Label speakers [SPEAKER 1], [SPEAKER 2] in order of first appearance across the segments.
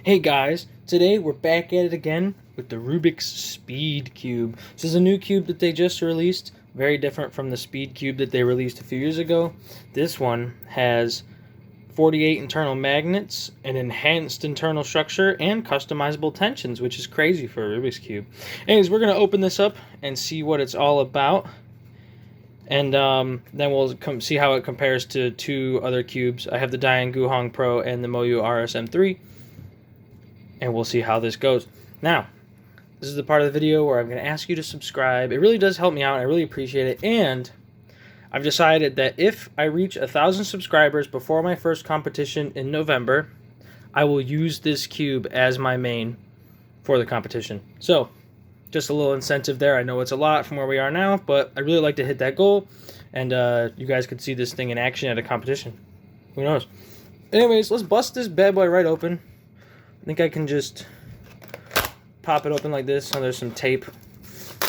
[SPEAKER 1] Hey guys, today we're back at it again with the Rubik's Speed Cube. This is a new cube that they just released, very different from the Speed Cube that they released a few years ago. This one has 48 internal magnets, an enhanced internal structure, and customizable tensions, which is crazy for a Rubik's Cube. Anyways, we're going to open this up and see what it's all about. And then we'll see how it compares to two other cubes. I have the Dian Guhong Pro and the Moyu RSM3. And we'll see how this goes. Now, this is the part of the video where I'm going to ask you to subscribe. It really does help me out. I really appreciate it. And I've decided that if I reach 1,000 subscribers before my first competition in November, I will use this cube as my main for the competition. So, just a little incentive there. I know it's a lot from where we are now, but I really like to hit that goal. And you guys could see this thing in action at a competition. Who knows? Anyways, let's bust this bad boy right open. I think I can just pop it open like this. Oh, there's some tape.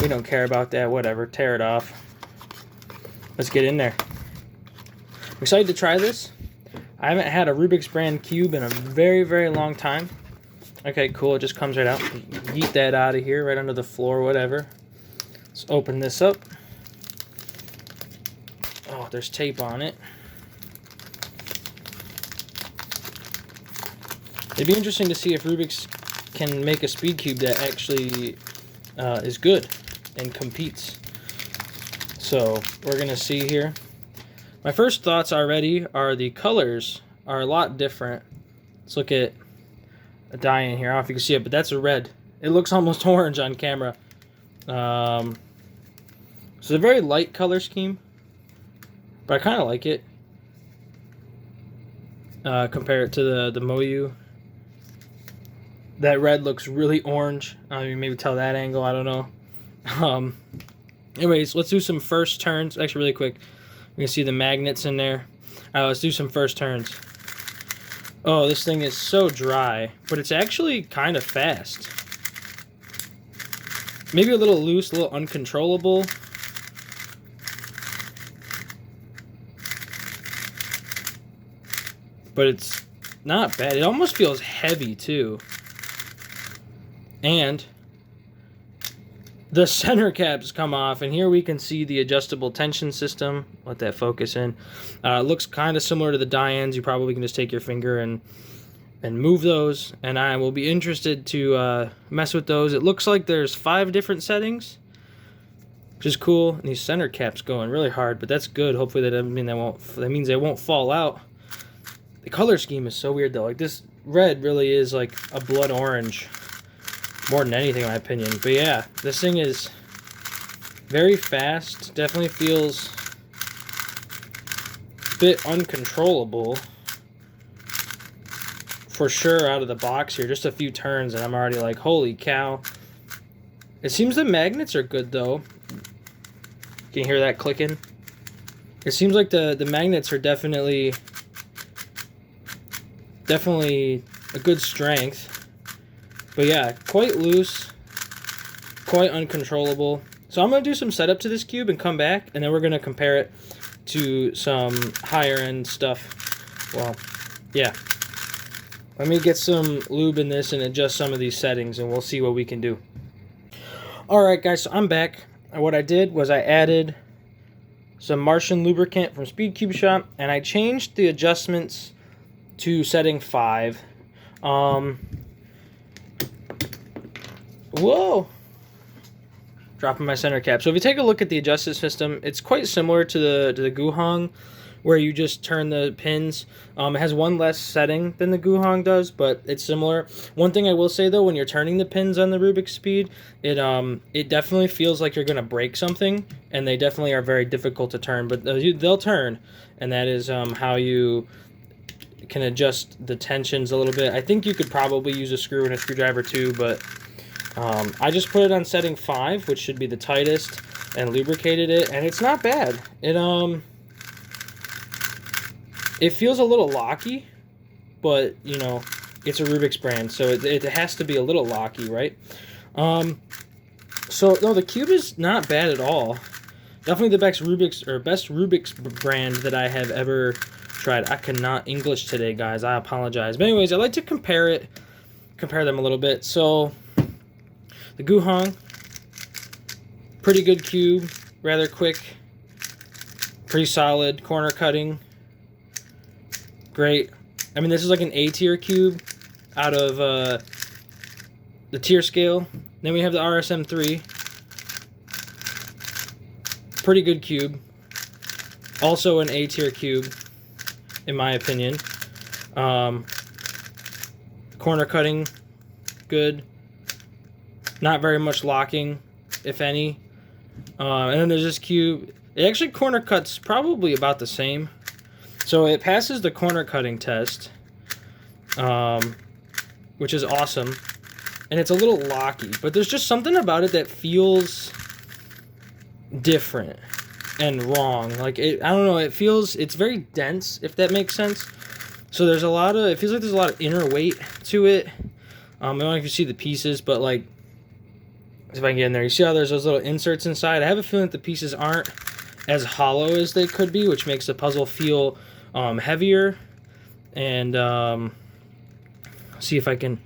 [SPEAKER 1] We don't care about that. Whatever. Tear it off. Let's get in there. I'm excited to try this. I haven't had a Rubik's brand cube in a very, very long time. Okay, cool. It just comes right out. Yeet that out of here, right under the floor, whatever. Let's open this up. Oh, there's tape on it. It'd be interesting to see if Rubik's can make a speed cube that actually is good and competes. So we're going to see here. My first thoughts already are the colors are a lot different. Let's look at a Dian here. I don't know if you can see it, but that's a red. It looks almost orange on camera. So it's a very light color scheme, but I kind of like it. Compare it to the Moyu. That red looks really orange. You maybe tell that angle. I don't know. Anyways, let's do some first turns. Actually, really quick. You can see the magnets in there. All right, let's do some first turns. Oh, this thing is so dry, but it's actually kind of fast. Maybe a little loose, a little uncontrollable. But it's not bad. It almost feels heavy, too. And the center caps come off, and here we can see the adjustable tension system. Let that focus in. It looks kind of similar to the Dians. You probably can just take your finger and move those, and I will be interested to mess with those. It looks like there's 5 different settings, which is cool. And these center caps going really hard, but that's good. Hopefully that doesn't mean that means they won't fall out. The color scheme is so weird though. Like this red really is like a blood orange. More than anything, in my opinion. But yeah, this thing is very fast. Definitely feels a bit uncontrollable. For sure, out of the box here. Just a few turns, and I'm already like, holy cow. It seems the magnets are good, though. Can you hear that clicking? It seems like the magnets are definitely a good strength. But yeah, quite loose, quite uncontrollable. So I'm going to do some setup to this cube and come back, and then we're going to compare it to some higher end stuff. Well, yeah. Let me get some lube in this and adjust some of these settings, and we'll see what we can do. Alright guys, so I'm back. And what I did was I added some Martian lubricant from Speedcube Shop, and I changed the adjustments to setting 5. Whoa! Dropping my center cap. So if you take a look at the adjusted system, it's quite similar to the Guhong, where you just turn the pins. It has one less setting than the Guhong does, but it's similar. One thing I will say though, when you're turning the pins on the Rubik's Speed, it definitely feels like you're gonna break something, and they definitely are very difficult to turn. But they'll turn, and that is how you can adjust the tensions a little bit. I think you could probably use a screw and a screwdriver too, but I just put it on setting 5, which should be the tightest, and lubricated it, and it's not bad. It feels a little locky, but, you know, it's a Rubik's brand, so it has to be a little locky, right? So, no, the cube is not bad at all. Definitely the best Rubik's brand that I have ever tried. I cannot English today, guys. I apologize. But anyways, I like to compare it compare them a little bit. So the Guhong, pretty good cube, rather quick, pretty solid, corner cutting, great. I mean, this is like an A tier cube out of the tier scale. Then we have the RSM3, pretty good cube, also an A tier cube, in my opinion. Corner cutting, good. Not very much locking, if any. And then there's this cube. It actually corner cuts probably about the same. So it passes the corner cutting test, which is awesome. And it's a little locky, but there's just something about it that feels different and wrong. Like, I don't know, it's very dense, if that makes sense. So there's it feels like there's a lot of inner weight to it. I don't know if you see the pieces, but like, if I can get in there, you see how there's those little inserts inside? I have a feeling that the pieces aren't as hollow as they could be, which makes the puzzle feel heavier. And see if I can,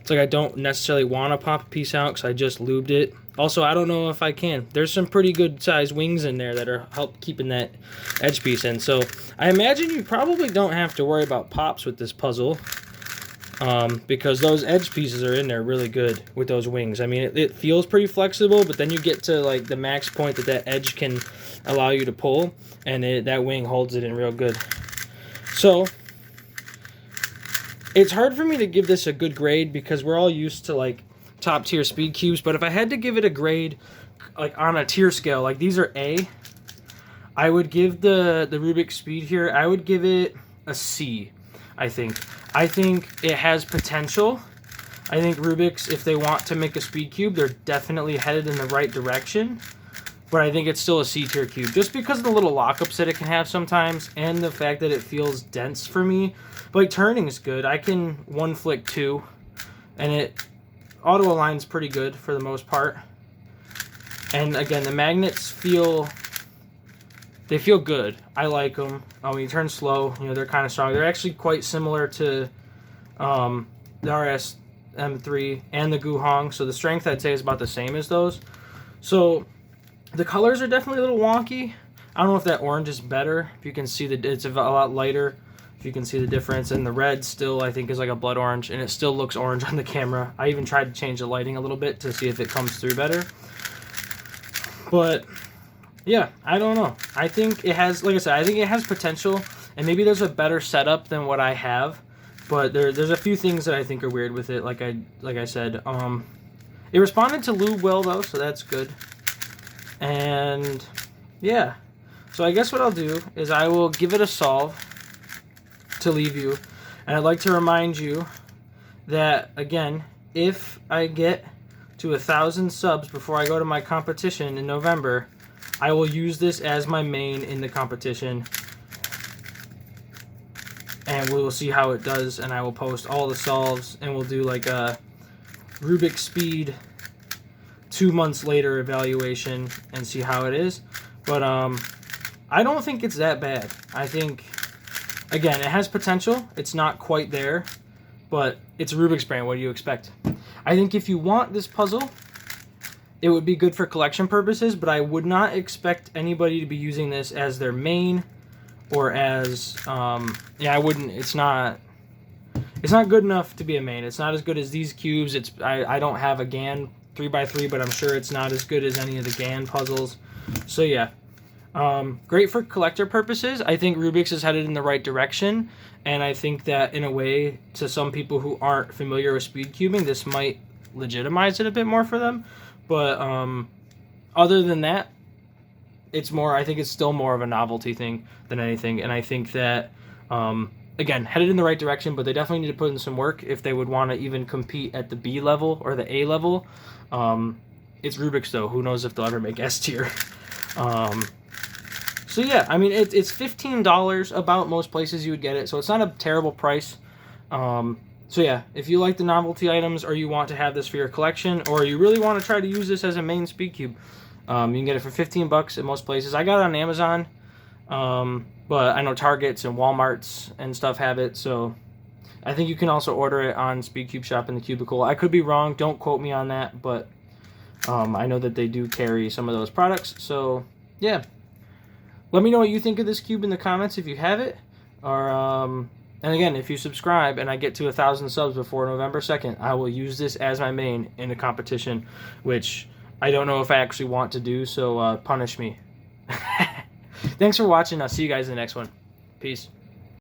[SPEAKER 1] it's like I don't necessarily want to pop a piece out because I just lubed it. Also, I don't know if I can. There's some pretty good sized wings in there that are help keeping that edge piece in. So I imagine you probably don't have to worry about pops with this puzzle, because those edge pieces are in there really good with those wings. I mean, it feels pretty flexible, but then you get to like the max point that edge can allow you to pull, and that wing holds it in real good. So it's hard for me to give this a good grade because we're all used to like top tier speed cubes, but if I had to give it a grade like on a tier scale, like these are A, I would give the Rubik Speed here, I would give it a C. I think it has potential. I think Rubik's, if they want to make a speed cube, they're definitely headed in the right direction, but I think it's still a C tier cube just because of the little lockups that it can have sometimes and the fact that it feels dense for me. But like, turning is good. I can one flick 2 and it auto aligns pretty good for the most part. And again, the magnets feel good. I like them. When you turn slow, you know, they're kind of strong. They're actually quite similar to the RSM3 and the Guhong. So the strength, I'd say, is about the same as those. So the colors are definitely a little wonky. I don't know if that orange is better. If you can see it's a lot lighter. If you can see the difference, and the red still I think is like a blood orange, and it still looks orange on the camera. I even tried to change the lighting a little bit to see if it comes through better. But yeah, I don't know. I think it has, like I said, I think it has potential, and maybe there's a better setup than what I have. But there's a few things that I think are weird with it. Like I said, it responded to lube well though, so that's good. And yeah, so I guess what I'll do is I will give it a solve to leave you, and I'd like to remind you that, again, if I get to 1,000 subs before I go to my competition in November, I will use this as my main in the competition, and we will see how it does, and I will post all the solves, and we'll do like a Rubik Speed 2 months later evaluation and see how it is. But I don't think it's that bad. I think, again, it has potential. It's not quite there, but it's Rubik's brand. What do you expect? I think if you want this puzzle, it would be good for collection purposes, but I would not expect anybody to be using this as their main or as, yeah, I wouldn't. It's not good enough to be a main. It's not as good as these cubes. I don't have a GAN 3x3, but I'm sure it's not as good as any of the GAN puzzles. So yeah. Great for collector purposes. I think Rubik's is headed in the right direction, and I think that in a way, to some people who aren't familiar with speed cubing, this might legitimize it a bit more for them. But other than that, I think it's still more of a novelty thing than anything. And I think that, again, headed in the right direction, but they definitely need to put in some work if they would want to even compete at the B level or the A level. It's Rubik's though. Who knows if they'll ever make S tier. So yeah, I mean, it's $15 about most places you would get it, so it's not a terrible price. So yeah, if you like the novelty items, or you want to have this for your collection, or you really want to try to use this as a main speed cube, you can get it for 15 bucks at most places. I got it on Amazon, but I know Targets and Walmarts and stuff have it, so I think you can also order it on Speedcube Shop in the Cubicle. I could be wrong. Don't quote me on that, but I know that they do carry some of those products. So, yeah. Let me know what you think of this cube in the comments if you have it. Or, and again, if you subscribe and I get to 1,000 subs before November 2nd, I will use this as my main in a competition, which I don't know if I actually want to do, so punish me. Thanks for watching. I'll see you guys in the next one. Peace.